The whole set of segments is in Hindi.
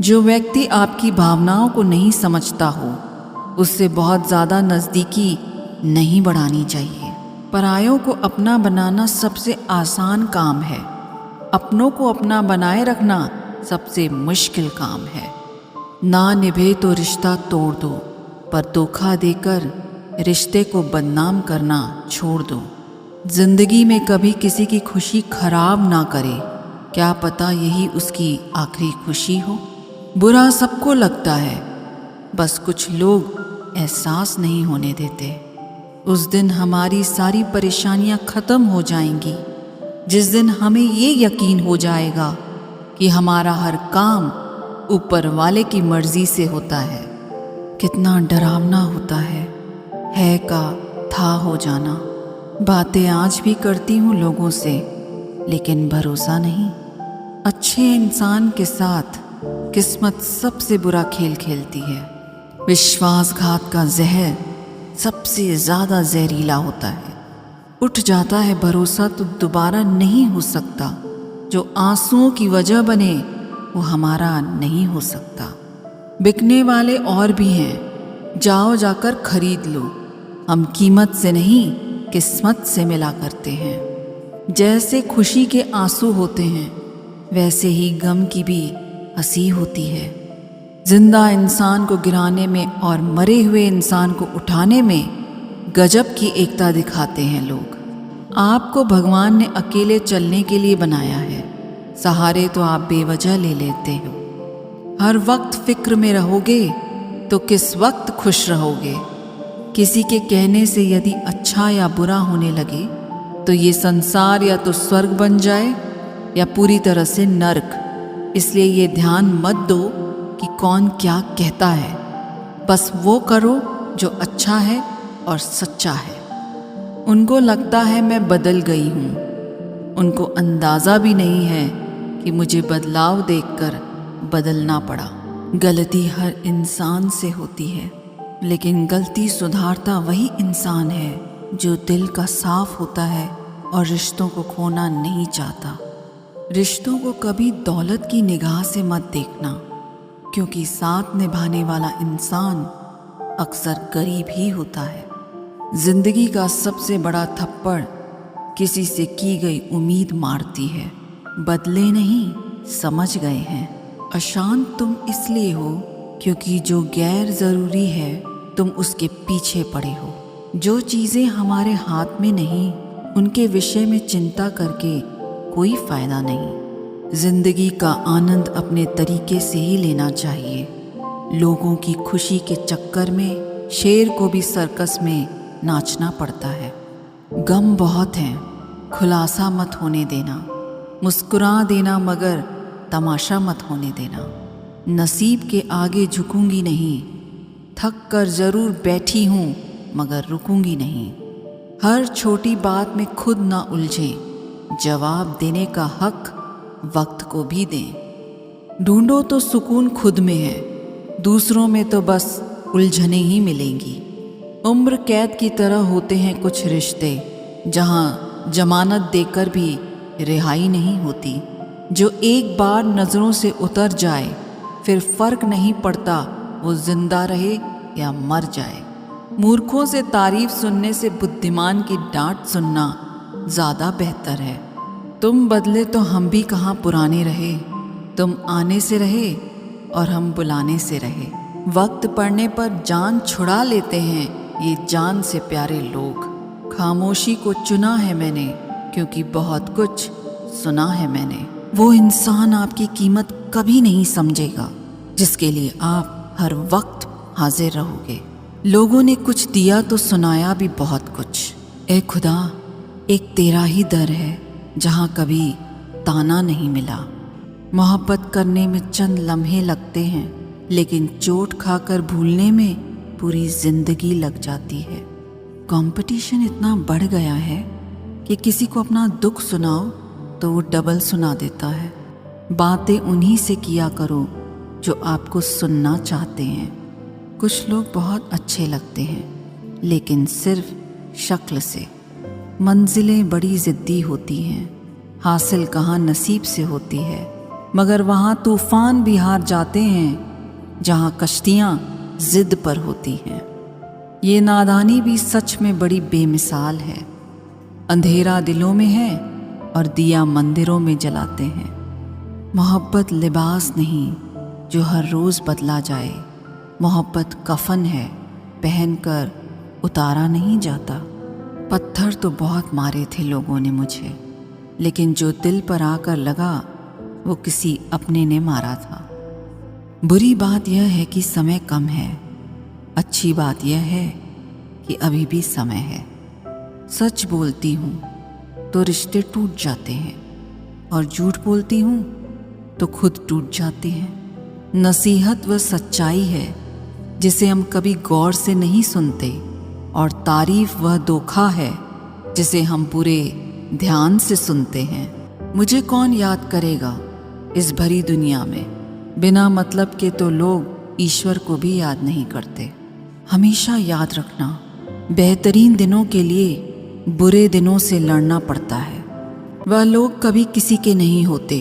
जो व्यक्ति आपकी भावनाओं को नहीं समझता हो उससे बहुत ज़्यादा नज़दीकी नहीं बढ़ानी चाहिए। परायों को अपना बनाना सबसे आसान काम है, अपनों को अपना बनाए रखना सबसे मुश्किल काम है। ना निभे तो रिश्ता तोड़ दो, पर धोखा देकर रिश्ते को बदनाम करना छोड़ दो। जिंदगी में कभी किसी की खुशी खराब ना करे, क्या पता यही उसकी आखिरी खुशी हो। बुरा सबको लगता है, बस कुछ लोग एहसास नहीं होने देते। उस दिन हमारी सारी परेशानियां खत्म हो जाएंगी, जिस दिन हमें ये यकीन हो जाएगा कि हमारा हर काम ऊपर वाले की मर्जी से होता है। कितना डरावना होता है का था हो जाना। बातें आज भी करती हूँ लोगों से, लेकिन भरोसा नहीं। अच्छे इंसान के साथ किस्मत सबसे बुरा खेल खेलती है। विश्वासघात का जहर सबसे ज़्यादा जहरीला होता है। उठ जाता है भरोसा तो दोबारा नहीं हो सकता। जो आंसुओं की वजह बने वो हमारा नहीं हो सकता। बिकने वाले और भी हैं, जाओ जाकर खरीद लो। हम कीमत से नहीं किस्मत से मिला करते हैं। जैसे खुशी के आंसू होते हैं, वैसे ही गम की भी हंसी होती है। जिंदा इंसान को गिराने में और मरे हुए इंसान को उठाने में गजब की एकता दिखाते हैं लोग। आपको भगवान ने अकेले चलने के लिए बनाया है, सहारे तो आप बेवजह ले लेते हो। हर वक्त फिक्र में रहोगे तो किस वक्त खुश रहोगे। किसी के कहने से यदि अच्छा या बुरा होने लगे तो ये संसार या तो स्वर्ग बन जाए या पूरी तरह से नर्क। इसलिए ये ध्यान मत दो कि कौन क्या कहता है, बस वो करो जो अच्छा है और सच्चा है। उनको लगता है मैं बदल गई हूँ, उनको अंदाज़ा भी नहीं है कि मुझे बदलाव देखकर बदलना पड़ा। गलती हर इंसान से होती है, लेकिन गलती सुधारता वही इंसान है जो दिल का साफ होता है और रिश्तों को खोना नहीं चाहता। रिश्तों को कभी दौलत की निगाह से मत देखना, क्योंकि साथ निभाने वाला इंसान अक्सर गरीब ही होता है। जिंदगी का सबसे बड़ा थप्पड़ किसी से की गई उम्मीद मारती है। बदले नहीं, समझ गए हैं। अशांत तुम इसलिए हो क्योंकि जो गैर ज़रूरी है तुम उसके पीछे पड़े हो। जो चीज़ें हमारे हाथ में नहीं, उनके विषय में चिंता करके कोई फ़ायदा नहीं। जिंदगी का आनंद अपने तरीके से ही लेना चाहिए। लोगों की खुशी के चक्कर में शेर को भी सर्कस में नाचना पड़ता है। गम बहुत हैं, खुलासा मत होने देना। मुस्कुरा देना मगर तमाशा मत होने देना। नसीब के आगे झुकूंगी नहीं, थक कर ज़रूर बैठी हूँ मगर रुकूंगी नहीं। हर छोटी बात में खुद ना उलझें, जवाब देने का हक वक्त को भी दें। ढूंढो तो सुकून खुद में है, दूसरों में तो बस उलझने ही मिलेंगी। उम्र कैद की तरह होते हैं कुछ रिश्ते, जहां जमानत देकर भी रिहाई नहीं होती। जो एक बार नज़रों से उतर जाए फिर फर्क नहीं पड़ता वो जिंदा रहे या मर जाए। मूर्खों से तारीफ सुनने से बुद्धिमान की डांट सुनना ज़्यादा बेहतर है। तुम बदले तो हम भी कहाँ पुराने रहे। तुम आने से रहे और हम बुलाने से रहे। वक्त पड़ने पर जान छुड़ा लेते हैं ये जान से प्यारे लोग। खामोशी को चुना है मैंने क्योंकि बहुत कुछ सुना है मैंने। वो इंसान आपकी कीमत कभी नहीं समझेगा जिसके लिए आप हर वक्त हाजिर रहोगे। लोगों ने कुछ दिया तो सुनाया भी बहुत कुछ। ए खुदा, एक तेरा ही दर है जहाँ कभी ताना नहीं मिला। मोहब्बत करने में चंद लम्हे लगते हैं, लेकिन चोट खाकर भूलने में पूरी जिंदगी लग जाती है। कंपटीशन इतना बढ़ गया है कि किसी को अपना दुख सुनाओ तो वो डबल सुना देता है। बातें उन्हीं से किया करो जो आपको सुनना चाहते हैं। कुछ लोग बहुत अच्छे लगते हैं, लेकिन सिर्फ शक्ल से। मंजिलें बड़ी ज़िद्दी होती हैं, हासिल कहाँ नसीब से होती है। मगर वहाँ तूफान भी हार जाते हैं जहाँ कश्तियाँ जिद पर होती हैं। ये नादानी भी सच में बड़ी बेमिसाल है। अंधेरा दिलों में है और दिया मंदिरों में जलाते हैं। मोहब्बत लिबास नहीं जो हर रोज़ बदला जाए। मोहब्बत कफन है पहनकर उतारा नहीं जाता। पत्थर तो बहुत मारे थे लोगों ने मुझे, लेकिन जो दिल पर आकर लगा वो किसी अपने ने मारा था। बुरी बात यह है कि समय कम है, अच्छी बात यह है कि अभी भी समय है। सच बोलती हूँ तो रिश्ते टूट जाते हैं और झूठ बोलती हूँ तो खुद टूट जाते हैं। नसीहत वह सच्चाई है जिसे हम कभी गौर से नहीं सुनते, और तारीफ वह धोखा है जिसे हम पूरे ध्यान से सुनते हैं। मुझे कौन याद करेगा इस भरी दुनिया में? बिना मतलब के तो लोग ईश्वर को भी याद नहीं करते। हमेशा याद रखना, बेहतरीन दिनों के लिए बुरे दिनों से लड़ना पड़ता है। वह लोग कभी किसी के नहीं होते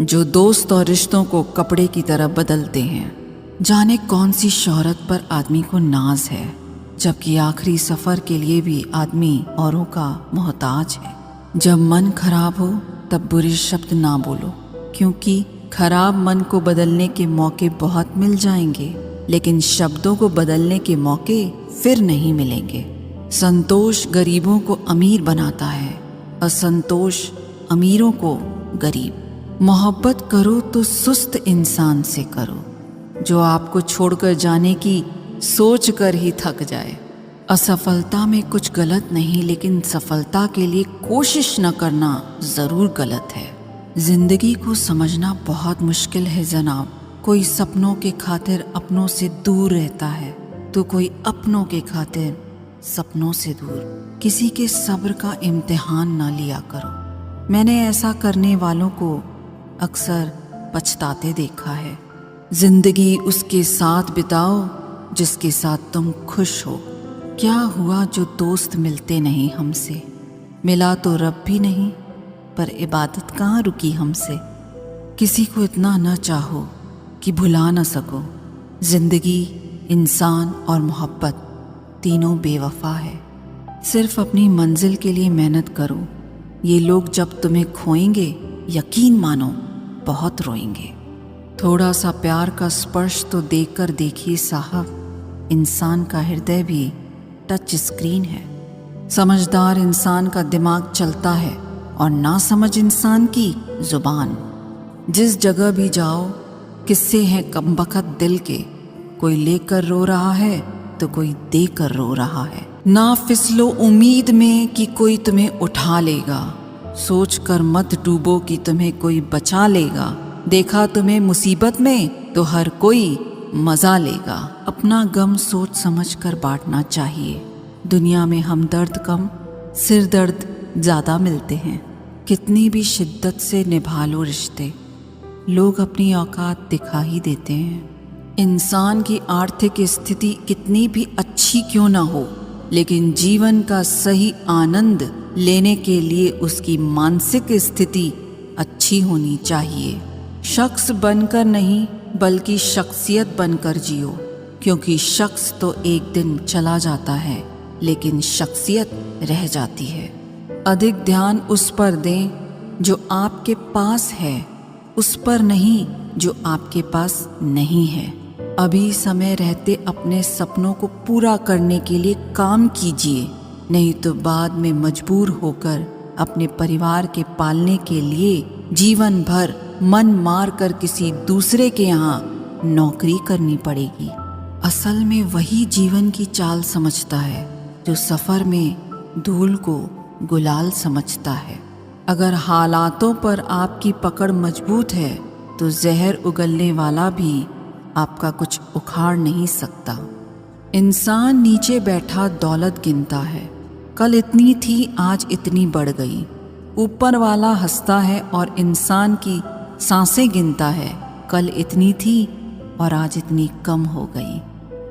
जो दोस्त और रिश्तों को कपड़े की तरह बदलते हैं। जाने कौन सी शोहरत पर आदमी को नाज है, जबकि आखिरी सफ़र के लिए भी आदमी औरों का मोहताज है। जब मन खराब हो तब बुरे शब्द ना बोलो, क्योंकि खराब मन को बदलने के मौके बहुत मिल जाएंगे, लेकिन शब्दों को बदलने के मौके फिर नहीं मिलेंगे। संतोष गरीबों को अमीर बनाता है, असंतोष अमीरों को गरीब। मोहब्बत करो तो सुस्त इंसान से करो, जो आपको छोड़कर जाने की सोच कर ही थक जाए। असफलता में कुछ गलत नहीं, लेकिन सफलता के लिए कोशिश न करना ज़रूर गलत है। जिंदगी को समझना बहुत मुश्किल है जनाब। कोई सपनों के खातिर अपनों से दूर रहता है तो कोई अपनों के खातिर सपनों से दूर। किसी के सब्र का इम्तिहान ना लिया करो। मैंने ऐसा करने वालों को अक्सर पछताते देखा है। जिंदगी उसके साथ बिताओ जिसके साथ तुम खुश हो। क्या हुआ जो दोस्त मिलते नहीं हमसे? मिला तो रब भी नहीं, पर इबादत कहाँ रुकी हमसे। किसी को इतना न चाहो कि भुला न सको। जिंदगी, इंसान और मोहब्बत तीनों बेवफा है। सिर्फ अपनी मंजिल के लिए मेहनत करो। ये लोग जब तुम्हें खोएंगे यकीन मानो बहुत रोएंगे। थोड़ा सा प्यार का स्पर्श तो देकर देखिए साहब, इंसान का हृदय भी टच स्क्रीन है। समझदार इंसान का दिमाग चलता है और नासमझ इंसान की जुबान। जिस जगह भी जाओ किस्से हैं कमबख्त दिल के। कोई लेकर रो रहा है तो कोई देकर रो रहा है। ना फिसलो उम्मीद में कि कोई तुम्हें उठा लेगा। सोच कर मत डूबो कि तुम्हें कोई बचा लेगा। देखा तुम्हें मुसीबत में तो हर कोई मजा लेगा। अपना गम सोच समझ कर बांटना चाहिए। दुनिया में हमदर्द कम, सिर दर्द ज़्यादा मिलते हैं। कितनी भी शिद्दत से निभा लो रिश्ते, लोग अपनी औकात दिखा ही देते हैं। इंसान की आर्थिक स्थिति कितनी भी अच्छी क्यों ना हो, लेकिन जीवन का सही आनंद लेने के लिए उसकी मानसिक स्थिति अच्छी होनी चाहिए। शख्स बनकर नहीं बल्कि शख्सियत बनकर जियो, क्योंकि शख्स तो एक दिन चला जाता है लेकिन शख्सियत रह जाती है। अधिक ध्यान उस पर दें जो आपके पास है, उस पर नहीं जो आपके पास नहीं है। अभी समय रहते अपने सपनों को पूरा करने के लिए काम कीजिए, नहीं तो बाद में मजबूर होकर अपने परिवार के पालने के लिए जीवन भर मन मार कर किसी दूसरे के यहाँ नौकरी करनी पड़ेगी। असल में वही जीवन की चाल समझता है जो सफ़र में धूल को गुलाल समझता है। अगर हालातों पर आपकी पकड़ मजबूत है तो जहर उगलने वाला भी आपका कुछ उखाड़ नहीं सकता। इंसान नीचे बैठा दौलत गिनता है, कल इतनी थी आज इतनी बढ़ गई। ऊपर वाला हंसता है और इंसान की सांसें गिनता है, कल इतनी थी और आज इतनी कम हो गई।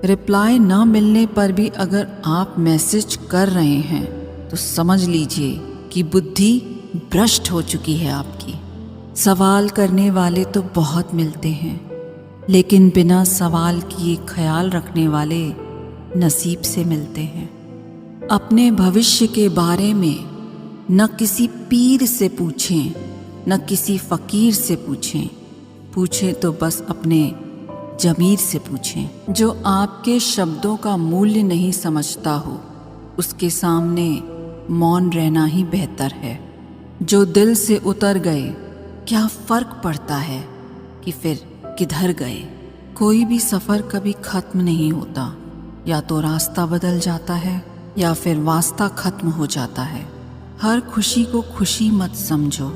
रिप्लाई न मिलने पर भी अगर आप मैसेज कर रहे हैं तो समझ लीजिए कि बुद्धि भ्रष्ट हो चुकी है आपकी। सवाल करने वाले तो बहुत मिलते हैं, लेकिन बिना सवाल किए ख्याल रखने वाले नसीब से मिलते हैं। अपने भविष्य के बारे में न किसी पीर से पूछें, न किसी फ़कीर से पूछें तो बस अपने ज़मीर से पूछें। जो आपके शब्दों का मूल्य नहीं समझता हो, उसके सामने मौन रहना ही बेहतर है। जो दिल से उतर गए, क्या फ़र्क पड़ता है कि फिर किधर गए। कोई भी सफ़र कभी ख़त्म नहीं होता, या तो रास्ता बदल जाता है या फिर वास्ता ख़त्म हो जाता है। हर खुशी को खुशी मत समझो,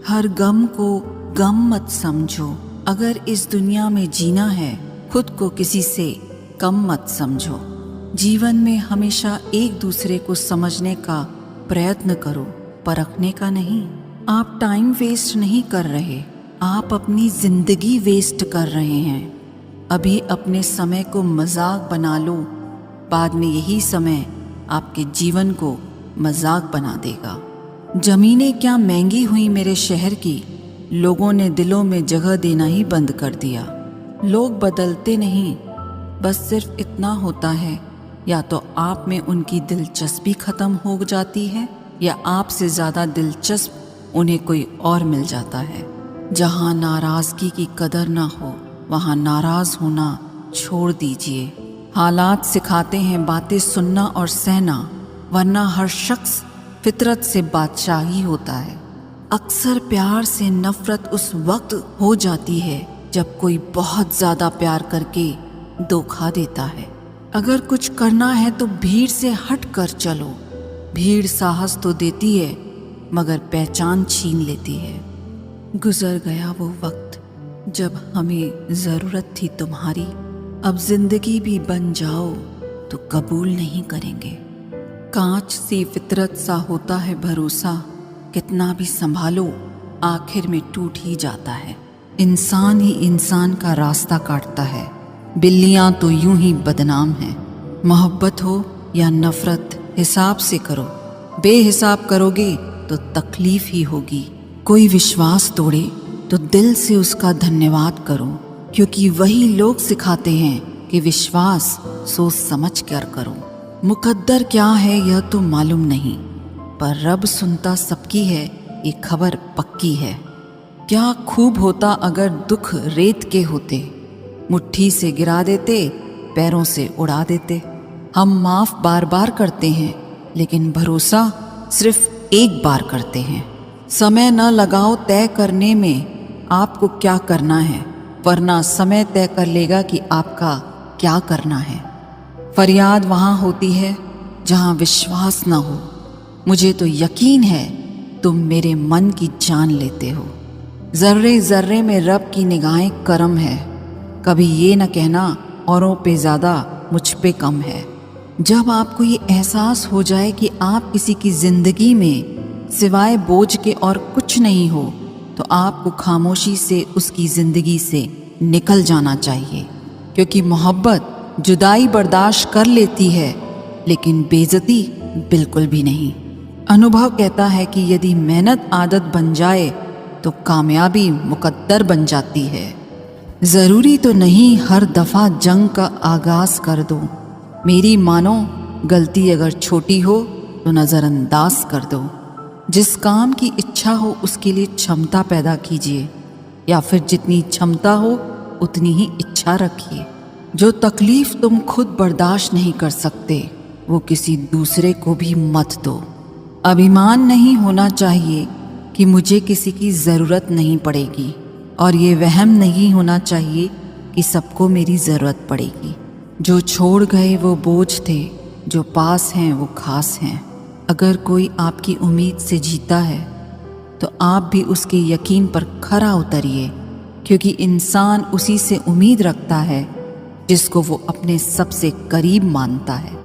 हर गम को गम मत समझो। अगर इस दुनिया में जीना है, खुद को किसी से कम मत समझो। जीवन में हमेशा एक दूसरे को समझने का प्रयत्न करो, परखने का नहीं। आप टाइम वेस्ट नहीं कर रहे, आप अपनी ज़िंदगी वेस्ट कर रहे हैं। अभी अपने समय को मजाक बना लो, बाद में यही समय आपके जीवन को मजाक बना देगा। ज़मीनें क्या महंगी हुई मेरे शहर की, लोगों ने दिलों में जगह देना ही बंद कर दिया। लोग बदलते नहीं, बस सिर्फ इतना होता है, या तो आप में उनकी दिलचस्पी ख़त्म हो जाती है, या आपसे ज़्यादा दिलचस्प उन्हें कोई और मिल जाता है। जहाँ नाराज़गी की कदर ना हो, वहाँ नाराज़ होना छोड़ दीजिए। हालात सिखाते हैं बातें सुनना और सहना, वरना हर शख्स फितरत से बादशाह ही होता है। अक्सर प्यार से नफरत उस वक्त हो जाती है जब कोई बहुत ज़्यादा प्यार करके धोखा देता है। अगर कुछ करना है तो भीड़ से हट कर चलो। भीड़ साहस तो देती है, मगर पहचान छीन लेती है। गुजर गया वो वक्त जब हमें ज़रूरत थी तुम्हारी, अब जिंदगी भी बन जाओ तो कबूल नहीं करेंगे। कांच सी फितरत सा होता है भरोसा, कितना भी संभालो आखिर में टूट ही जाता है। इंसान ही इंसान का रास्ता काटता है, बिल्लियां तो यूं ही बदनाम हैं। मोहब्बत हो या नफरत, हिसाब से करो। बेहिसाब करोगे तो तकलीफ ही होगी। कोई विश्वास तोड़े तो दिल से उसका धन्यवाद करो, क्योंकि वही लोग सिखाते हैं कि विश्वास सोच समझ कर करो। मुकद्दर क्या है यह तो मालूम नहीं, पर रब सुनता सबकी है, ये खबर पक्की है। क्या खूब होता अगर दुख रेत के होते, मुट्ठी से गिरा देते, पैरों से उड़ा देते। हम माफ़ बार बार करते हैं, लेकिन भरोसा सिर्फ एक बार करते हैं। समय न लगाओ तय करने में आपको क्या करना है, वरना समय तय कर लेगा कि आपका क्या करना है। फरियाद वहाँ होती है जहाँ विश्वास न हो। मुझे तो यकीन है तुम मेरे मन की जान लेते हो। ज़र्रे ज़र्रे में रब की निगाहें करम है, कभी ये न कहना औरों पे ज़्यादा मुझ पे कम है। जब आपको ये एहसास हो जाए कि आप किसी की ज़िंदगी में सिवाय बोझ के और कुछ नहीं हो, तो आपको खामोशी से उसकी ज़िंदगी से निकल जाना चाहिए, क्योंकि मोहब्बत जुदाई बर्दाश्त कर लेती है, लेकिन बेइज्जती बिल्कुल भी नहीं। अनुभव कहता है कि यदि मेहनत आदत बन जाए तो कामयाबी मुकद्दर बन जाती है। ज़रूरी तो नहीं हर दफ़ा जंग का आगाज़ कर दो। मेरी मानो, गलती अगर छोटी हो तो नज़रअंदाज कर दो। जिस काम की इच्छा हो उसके लिए क्षमता पैदा कीजिए, या फिर जितनी क्षमता हो उतनी ही इच्छा रखिए। जो तकलीफ़ तुम खुद बर्दाश्त नहीं कर सकते, वो किसी दूसरे को भी मत दो। अभिमान नहीं होना चाहिए कि मुझे किसी की ज़रूरत नहीं पड़ेगी, और ये वहम नहीं होना चाहिए कि सबको मेरी ज़रूरत पड़ेगी। जो छोड़ गए वो बोझ थे, जो पास हैं वो खास हैं। अगर कोई आपकी उम्मीद से जीता है तो आप भी उसके यकीन पर खरा उतरिए, क्योंकि इंसान उसी से उम्मीद रखता है जिसको वो अपने सबसे करीब मानता है।